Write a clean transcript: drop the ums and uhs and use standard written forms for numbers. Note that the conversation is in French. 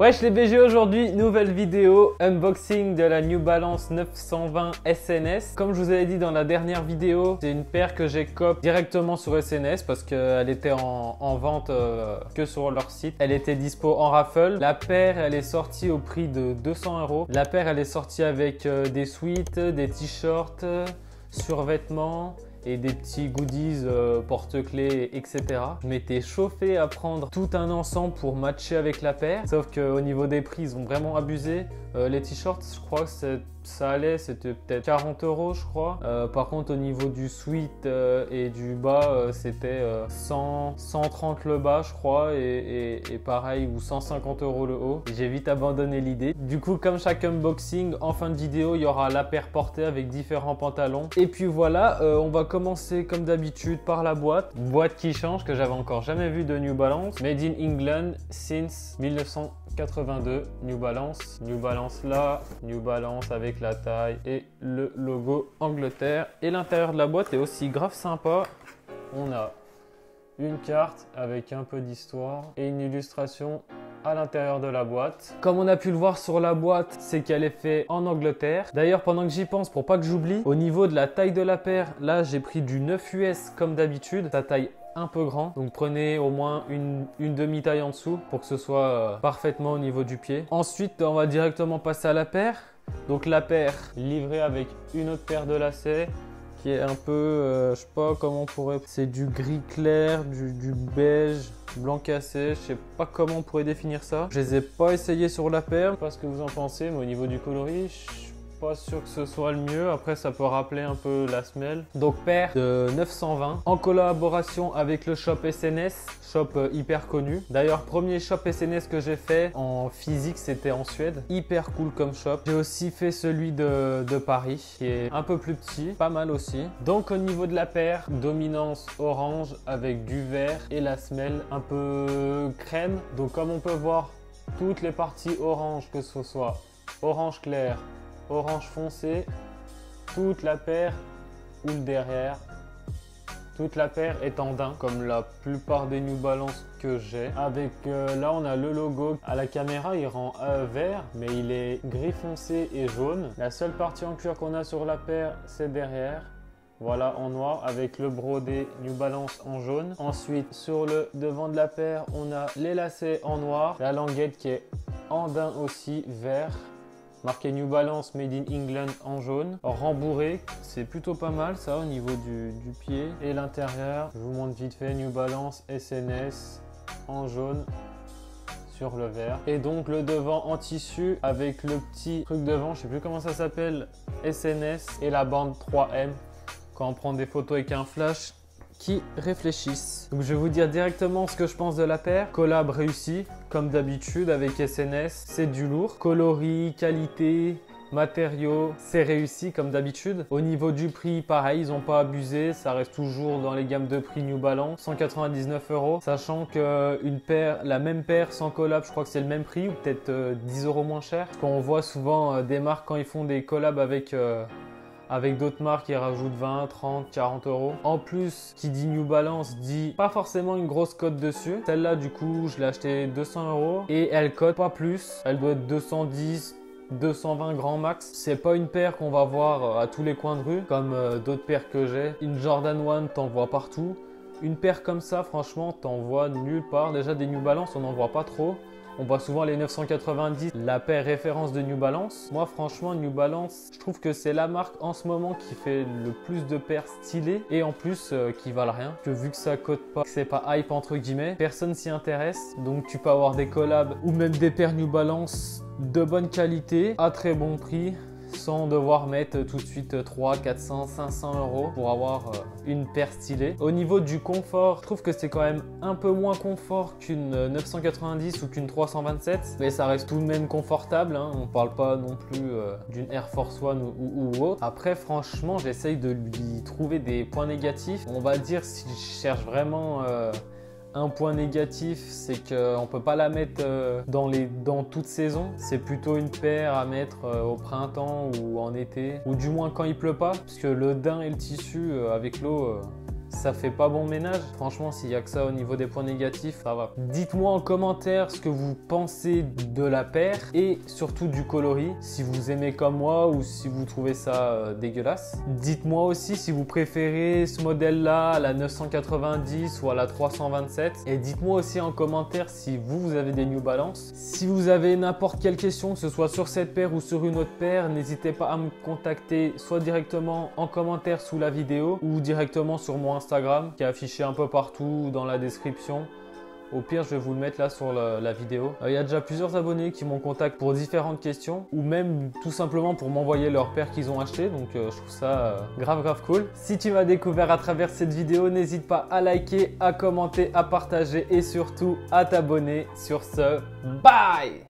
Wesh les BG, aujourd'hui nouvelle vidéo unboxing de la New Balance 920 SNS. Comme je vous avais dit dans la dernière vidéo, c'est une paire que j'ai coop directement sur SNS parce qu'elle était en vente que sur leur site. Elle était dispo en raffle. La paire elle est sortie au prix de 200 €. La paire elle est sortie avec des sweats, des t-shirts, survêtements et des petits goodies, porte-clés, etc. Je m'étais chauffé à prendre tout un ensemble pour matcher avec la paire. Sauf qu'au niveau des prix, ils ont vraiment abusé. Les t-shirts, je crois que ça allait, c'était peut-être 40 € je crois. Par contre, au niveau du sweat et du bas, c'était 130 le bas, je crois, et pareil, ou 150 € le haut. J'ai vite abandonné l'idée. Du coup, comme chaque unboxing, en fin de vidéo, il y aura la paire portée avec différents pantalons. Et puis voilà, on va commencer comme d'habitude par la boîte. Boîte qui change, que j'avais encore jamais vu de New Balance. Made in England since 1982. New Balance là, New Balance avec la taille et le logo Angleterre. Et l'intérieur de la boîte est aussi grave sympa. On a une carte avec un peu d'histoire et une illustration à l'intérieur de la boîte. Comme on a pu le voir sur la boîte, c'est qu'elle est faite en Angleterre. D'ailleurs, pendant que j'y pense, pour pas que j'oublie, au niveau de la taille de la paire, là j'ai pris du 9 US comme d'habitude. Sa taille un peu grand, donc prenez au moins une demi-taille en dessous pour que ce soit parfaitement au niveau du pied. Ensuite, on va directement passer à la paire. Donc la paire livrée avec une autre paire de lacets qui est un peu, je sais pas comment on pourrait... C'est du gris clair, du beige, blanc cassé, je sais pas comment on pourrait définir ça. Je les ai pas essayés sur la paire, je sais pas ce que vous en pensez, mais au niveau du coloris, je suis pas sûr que ce soit le mieux. Après, ça peut rappeler un peu la semelle. Donc paire de 920 en collaboration avec le shop SNS, shop hyper connu. D'ailleurs, premier shop SNS que j'ai fait en physique, c'était en Suède. Hyper cool comme shop. J'ai aussi fait celui de Paris, qui est un peu plus petit, pas mal aussi. Donc au niveau de la paire, dominance orange avec du vert et la semelle un peu crème. Donc comme on peut voir, toutes les parties orange, que ce soit orange clair, orange foncé, toute la paire ou le derrière, toute la paire est en daim comme la plupart des New Balance que j'ai. Avec là on a le logo à la caméra, il rend vert mais il est gris foncé et jaune. La seule partie en cuir qu'on a sur la paire, c'est derrière. Voilà, en noir avec le brodé New Balance en jaune. Ensuite, sur le devant de la paire, on a les lacets en noir, la languette qui est en daim aussi vert. Marqué New Balance Made in England en jaune. Rembourré, c'est plutôt pas mal ça au niveau du pied. Et l'intérieur, je vous montre vite fait, New Balance SNS en jaune sur le vert. Et donc le devant en tissu avec le petit truc devant, je sais plus comment ça s'appelle, SNS et la bande 3M. Quand on prend des photos avec un flash qui réfléchissent. Donc je vais vous dire directement ce que je pense de la paire. Collab réussi, comme d'habitude avec SNS, c'est du lourd. Coloris, qualité, matériaux, c'est réussi comme d'habitude. Au niveau du prix, pareil, ils n'ont pas abusé. Ça reste toujours dans les gammes de prix New Balance, 199 €. Sachant qu'une paire, la même paire sans collab, je crois que c'est le même prix ou peut-être 10 € moins cher. Quand on voit souvent des marques quand ils font des collabs avec d'autres marques, ils rajoutent 20, 30, 40 €. En plus, qui dit New Balance dit pas forcément une grosse cote dessus. Celle-là, du coup, je l'ai acheté 200 € et elle cote pas plus. Elle doit être 210, 220 grand max. C'est pas une paire qu'on va voir à tous les coins de rue comme d'autres paires que j'ai. Une Jordan 1, t'en vois partout. Une paire comme ça, franchement, t'en vois nulle part. Déjà, des New Balance, on n'en voit pas trop. On voit souvent les 990, la paire référence de New Balance. Moi, franchement, New Balance, je trouve que c'est la marque en ce moment qui fait le plus de paires stylées et en plus qui valent rien. Que vu que ça cote pas, que c'est pas hype entre guillemets, personne s'y intéresse. Donc tu peux avoir des collabs ou même des paires New Balance de bonne qualité à très bon prix, sans devoir mettre tout de suite 300, 400, 500 € pour avoir une paire stylée. Au niveau du confort, je trouve que c'est quand même un peu moins confort qu'une 990 ou qu'une 327, mais ça reste tout de même confortable, hein. On parle pas non plus d'une Air Force One ou autre. Après, franchement, j'essaye de lui trouver des points négatifs. On va dire, si je cherche vraiment un point négatif, c'est qu'on ne peut pas la mettre dans toute saison. C'est plutôt une paire à mettre au printemps ou en été, ou du moins quand il pleut pas, parce que le daim et le tissu avec l'eau, ça fait pas bon ménage. Franchement, s'il y a que ça au niveau des points négatifs, ça va. Dites-moi en commentaire ce que vous pensez de la paire et surtout du coloris, si vous aimez comme moi ou si vous trouvez ça dégueulasse. Dites-moi aussi si vous préférez ce modèle-là à la 990 ou à la 327. Et dites-moi aussi en commentaire si vous avez des New Balance. Si vous avez n'importe quelle question, que ce soit sur cette paire ou sur une autre paire, n'hésitez pas à me contacter soit directement en commentaire sous la vidéo ou directement sur mon Instagram qui est affiché un peu partout dans la description. Au pire, je vais vous le mettre là sur la vidéo. Il y a déjà plusieurs abonnés qui m'ont contacté pour différentes questions ou même tout simplement pour m'envoyer leur paire qu'ils ont acheté. Donc je trouve ça grave cool. Si tu m'as découvert à travers cette vidéo, n'hésite pas à liker, à commenter, à partager et surtout à t'abonner. Sur ce, bye!